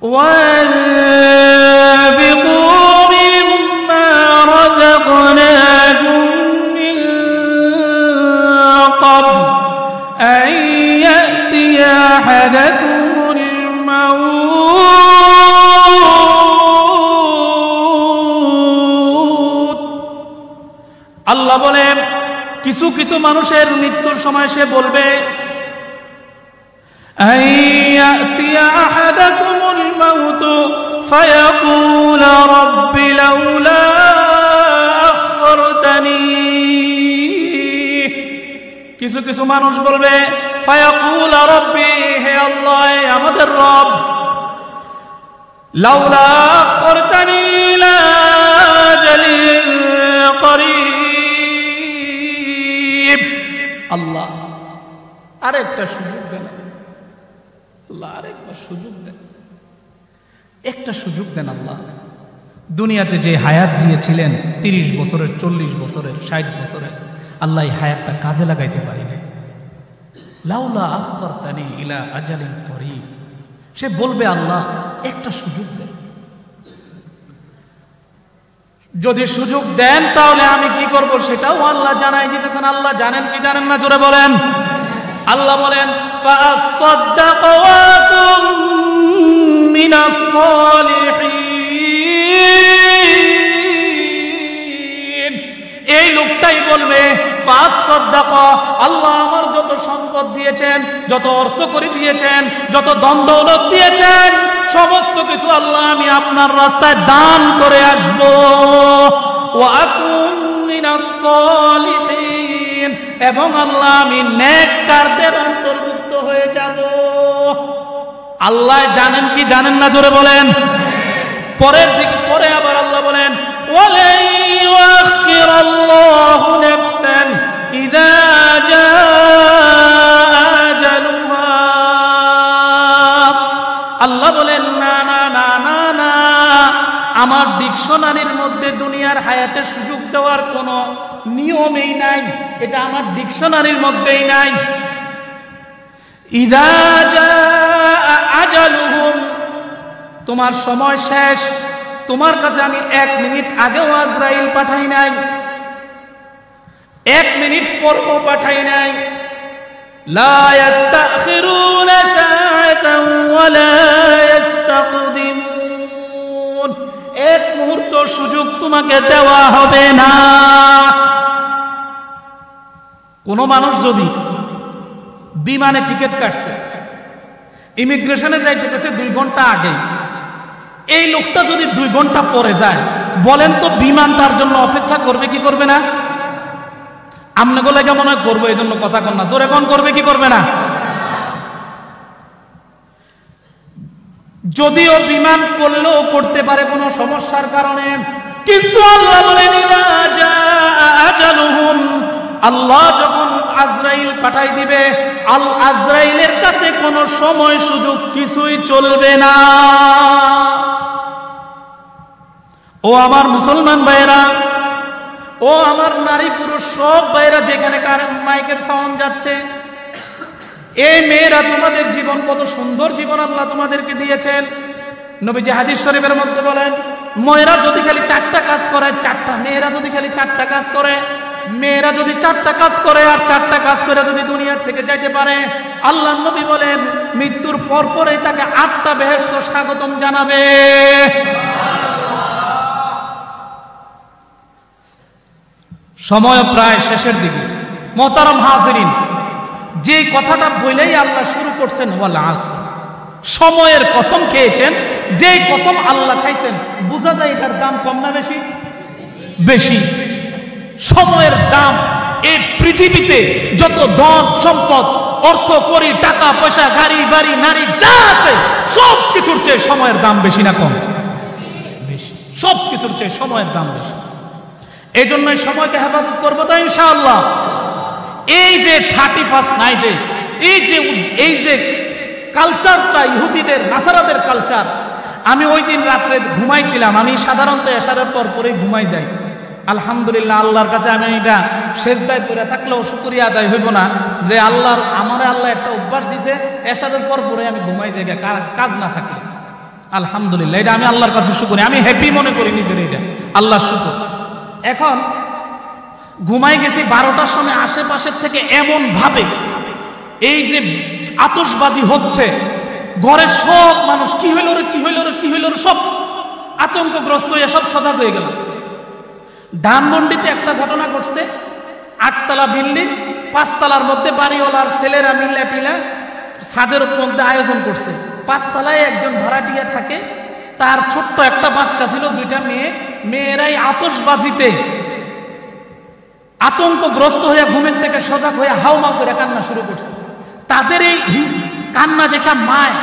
وأنفقوا مما رزقناكم من قبل أن يأتي أحدكم الموت আল্লাহ বলেন কিছু কিছু মানুষের মৃত্যুর সময় সে বলবে أن يأتي أحدكم الموت فيقول رب لولا أخرتني কিছু কিছু মানুষ বলবে فيقول ربي হে আল্লাহ আমাদের রব লাউলা আখরতানি ইলা আজালিন করিব আল্লাহ আরেকটা সুযোগ দেন আল্লাহ আরেকবার সুযোগ দেন একটা সুযোগ দেন আল্লাহ দুনিয়াতে যে হায়াত দিয়েছিলেন 30 বছরের 40 বছরের 60 বছরের আল্লাহ এই হায়াতটা কাজে লাগাইতে পারি না লাউলা আখরতানি ইলা আজালিন করিব সে বলবে আল্লাহ একটা সুযোগ দেন যদি সুযোগ দেন তাহলে আমি কি করব সেটাও আল্লাহ জানাই দিতেছেন আল্লাহ জানেন কি জানেন না জোরে বলেন আল্লাহ বলেন فَأَصَّدَّقَ وَأَكُن مِّنَ الصَّالِحِينَ এই লোকটাই বলবে فَأَصَّدَّقَ আল্লাহ আমার যত সম্পদ দিয়েছেন যত অর্থ করে দিয়েছেন যত ধন দৌলত দিয়েছেন সমস্ত কিছু আল্লাহ আমি আপনার রাস্তায় দান করে আসব وَأَكُن مِّنَ الصَّالِحِينَ এবং আল্লাহ আমি নেককারদের অন্তর্ভুক্ত হয়ে যাব আল্লাহ জানেন কি জানেন না জোরে বলেন পরের দিকে পরে আবার আল্লাহ বলেন ওয়ালা ইউআখিরাল্লাহু নাফসান ইযা জাআ আজালুহা আল্লাহ বলেন না না না না না আমার ডিকশনারির মধ্যে দুনিয়ার হায়াতের সুযোগ দেওয়ার কোনো নিয়মই নাই এটা আমার ডিকশনারির মধ্যেই নাই ইযা জাআ আজালুহুম তোমার সময় শেষ তোমার কাছে আমি 1 মিনিট আগেও আজরাইল পাঠাই নাই 1 মিনিট পরও পাঠাই নাই লা ইস্তাখিরুনা সাআতান ওয়া লা ইস্তাকদিমুন এক মুহূর্ত সুযোগ তোমাকে দেওয়া হবে না কোন মানুষ যদি বিমানে টিকিট কাটছে ইমিগ্রেশনে যাইতে গেছে 2 ঘন্টা আগে এই লোকটা যদি 2 ঘন্টা পরে যায় বলেন তো বিমান তার জন্য অপেক্ষা করবে কি করবে না আমনে গলে কেমন হয় করবে এই জন্য কথা কন না জোরে কোন করবে কি করবে না যদিও বিমান করলেও করতে পারে কোনো সমস্যার কারণে কিন্তু আল্লাহ বলেন ইযা জাআ আজালুহুম আল্লাহ যখন আজরাইল পাঠাই দিবে আজরাইলের কাছে কোনো সময় সুযোগ কিছুই চলবে না ও আমার মুসলমান ভাইরা ও আমার নারী পুরুষ সব ভাইরা যেখানে কারেন্ট মাইকের সাউন্ড যাচ্ছে এই মেয়েরা তোমাদের জীবন কত সুন্দর জীবন আল্লাহ তোমাদেরকে দিয়েছেন নবীজি হাদিস শরীফের মধ্যে বলেন মেয়েরা যদি খালি 4টা কাজ করে মেয়েরা যদি খালি 4টা কাজ করে মেয়েরা যদি 4টা কাজ করে আর 4টা কাজ করে যদি দুনিয়ার থেকে যাইতে পারে আল্লাহর নবী বলেন মৃত্যুর পরপরই তাকে 8টা বেহেশত স্বাগতম জানাবে সময় প্রায় শেষের দিকে মুহতারাম হাজিরিন যে কথাটা বলেই আল্লাহ শুরু করছেন ওয়াল আসর সময়ের কসম খেয়েছেন যে কসম আল্লাহ খাইছেন বোঝা যায় এটার দাম কম না বেশি বেশি সময়ের দাম এই পৃথিবীতে যত ধন সম্পদ অর্থ করি টাকা পয়সা গাড়ি বাড়ি নারী যা আছে সব কিছুর চেয়ে সময়ের দাম বেশি না কম বেশি সব কিছুর চেয়ে সময়ের দাম বেশি এই জন্যই সময়কে হেফাজত করবো তো ইনশাআল্লাহ এই যে 31st নাইটে এই যে কালচারটা ইহুদিদের নাসারাদের কালচার আমি ওই দিন রাত্রে ঘুমাইছিলাম আমি সাধারণত এশারের পর পরে ঘুমাই যাই আলহামদুলিল্লাহ আল্লাহর কাছে আমি এটা সেজদায় পড়ে থাকলেও শুকরিয়া আদায় হইব না যে আল্লাহ একটা অভ্যাস দিছে এশারের পর পরে আমি ঘুমাই যাই কাজ না থাকলে আলহামদুলিল্লাহ, এটা আমি আল্লাহর কাছে শুকর, আমি হ্যাপি মনে করি নিজের, এটা আল্লাহর শুকর। এখন ঘুমাই গেছি 12টার সময়, আশেপাশের থেকে এমন ভাবে এই যে আতশবাজি হচ্ছে, ঘরের সব মানুষ কি হইল রে, কি হইল রে, কি হইল রে, সব আতঙ্কগ্রস্ত হয়ে সব সজাগ হয়ে গেল। ধানমন্ডিতে একটা ঘটনা ঘটছে, 8 তলা বিল্ডিং, 5 তলার মধ্যে বাড়িওয়ালার ছেলেরা মিল্লা টিলা ছাদের মধ্যে আয়োজন করছে। 5 তলায় একজন ভাড়াটিয়া থাকে, তার ছোট্ট একটা বাচ্চা ছিল, 2টা মেয়ে। মেয়েরাই আতশবাজিতে আতঙ্কগ্রস্ত হয়ে ঘুমের থেকে সজাগ হয়ে হাউমাউ করে কান্না শুরু করছে। তাদের এই কান্না দেখা মায়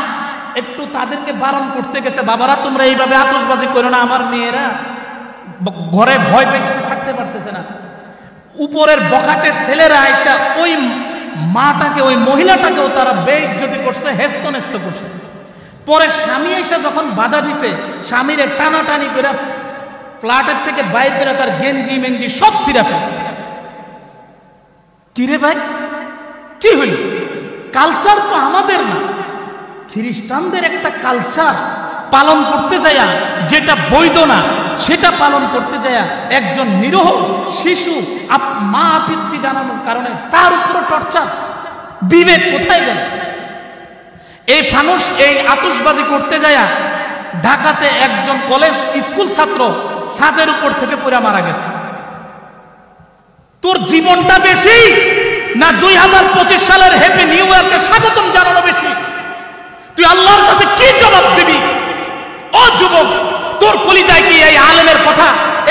একটু তাদেরকে বারণ করতে গেছে, বাবারা তোমরা এইভাবে আতশবাজি করো না, আমার মেয়েরা ঘরে ভয় পেতেছে, থাকতে পারতেছে না। উপরের বখাটের ছেলেরা আইসা ওই মাটাকে, ওই মহিলাটাকেও তারা বেইজ্জতি করছে, হেস্তনেস্ত করছে। পরে স্বামী এসে যখন বাধা দিছে, স্বামীর টানাটানি করে ফ্ল্যাটের থেকে বাইর করে তার গেঞ্জি মেঞ্জি সব ছিঁড়া ফেলছে। কিরে ভাই, কি হইল? কালচার তো আমাদের না, খ্রিস্টানদের একটা কালচার পালন করতে যায়া, যেটা বৈধ না সেটা পালন করতে যায়া একজন নিরহ শিশু মা আপত্তি জানানোর কারণে তার উপর টর্চার। বিবেক কোথায় গেল? এই ফানুস, এই আতশবাজি করতে যায়া ঢাকাতে একজন কলেজ স্কুল ছাত্র ছাদের উপর থেকে পড়ে মারা গেছে। তোর জীবনটা বেশি না 2025 সালের হ্যাপি নিউ ইয়ারকে স্বাগতম জানানো বেশি? তুই আল্লাহর কাছে কি জবাব দিবি? ও যুবক, তোর কলিজায় কি এই আলেমের কথা,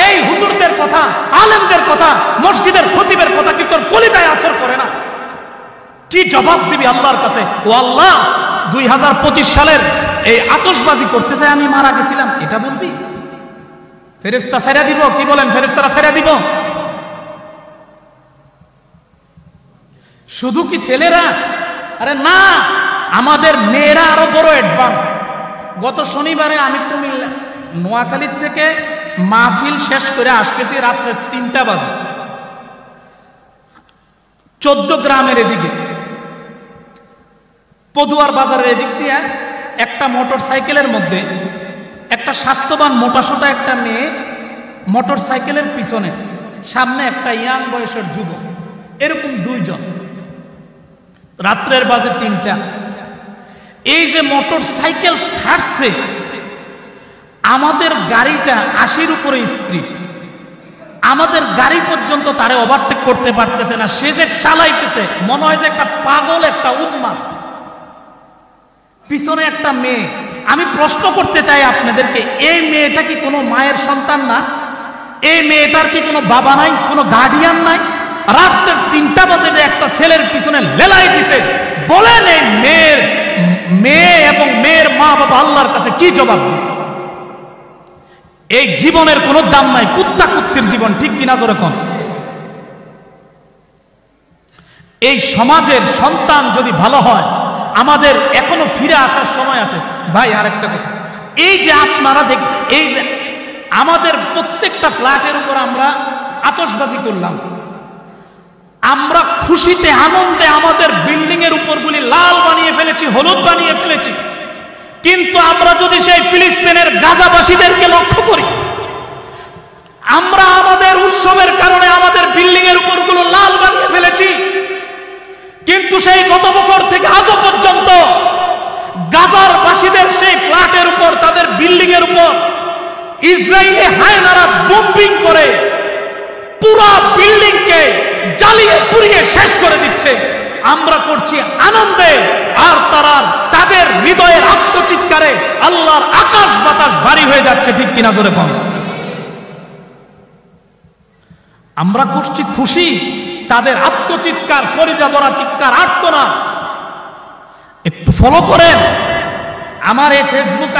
এই হুজুরদের কথা, আলেমদের কথা, মসজিদের খতিবের কথা কি তোর কলিজায় আসর করে না? কি জবাব দিবি আল্লাহর কাছে? ও আল্লাহ, 2025 সালের এই আতশবাজি করতে চাই আমি মারা গেছিলাম, এটা বলবি? ফেরেশতা ছেড়ে দিব? কি বলেন, ফেরেশতারা ছেড়ে দিব? শুধু কি ছেলেরা? আরে না, আমাদের মেয়েরা আরো বড় অ্যাডভান্স। গত শনিবারে আমি কুমিল্লা নোয়াখালীর থেকে মাহফিল শেষ করে আসতেছি রাত্রে 3টা বাজে। 14 গ্রামের এদিকে পদুয়ার বাজারের এদিক দিয়ে একটা মোটর সাইকেলের মধ্যে একটা স্বাস্থ্যবান মোটাসোটা একটা মেয়ে, মোটর সাইকেলের পিছনে, সামনে একটা ইয়াং বয়সের যুবক, এরকম 2 জন। রাত্রের বাজে 3টা। এই যে মোটর সাইকেল ছাড়ছে, আমাদের গাড়িটা 80-র উপরে স্পিড, আমাদের গাড়ি পর্যন্ত তারে ওভারটেক করতে পারতেছে না। সে যে চালাইতেছে মনে হয় যে একটা পাগল, একটা উন্মাদ। পিছনে একটা মেয়ে। আমি প্রশ্ন করতে চাই আপনাদেরকে, এই মেয়েটা কি কোনো মায়ের সন্তান না? এই মেয়েটার কি কোনো বাবা নাই, কোনো গার্ডিয়ান নাই? রাত্রের 3টা বাজে যে একটা ছেলের পিছনে লেলাই দিছে, বলেন এই মেয়ে এবং মেয়ের মা বাবা আল্লাহর কাছে কি জবাব দিবে? এই জীবনের কোনো দাম নাই, কুত্তা কুত্তির জীবন, ঠিক কিনা জোরে কোন? এই সমাজের সন্তান যদি ভালো হয়, আমাদের এখনো ফিরে আসার সময় আছে। ভাই আরেকটা কথা, এই যে আপনারা দেখতে, এই যে আমাদের প্রত্যেকটা ফ্ল্যাটের উপর আমরা আতশবাজি করলাম, আমরা খুশিতে আনন্দে আমাদের বিল্ডিং এর উপরগুলি লাল বানিয়ে ফেলেছি, হলুদ বানিয়ে ফেলেছি। কিন্তু আমরা যদি সেই ফিলিস্তিনের গাজাবাসীদেরকে লক্ষ্য করি, আমরা আমাদের উৎসবের কারণে আমাদের বিল্ডিং এর উপরগুলো লাল বানিয়ে ফেলেছি। কিন্তু সেই গত বছর থেকে আজও পর্যন্ত গাজার বাসীদের সেই ফ্ল্যাটের উপর, তাদের বিল্ডিং এর উপর ইসরায়েলি হায়নারা বোম্বিং করে পুরো বিল্ডিংকে জ্বালিয়ে পুড়িয়ে শেষ করে দিচ্ছে। আমরা করছি আনন্দে, আর তারা তাদের হৃদয়ের আত্মচিৎকারে আল্লাহর আকাশ বাতাস ভারী হয়ে যাচ্ছে, ঠিক কিনা জোরে বল? আমরা করছি খুশি, তাদের আত্মচিৎকার, কলিজা ভরা চিৎকার, আর্তনাদ। একটু ফলো করেন আমার এই ফেসবুক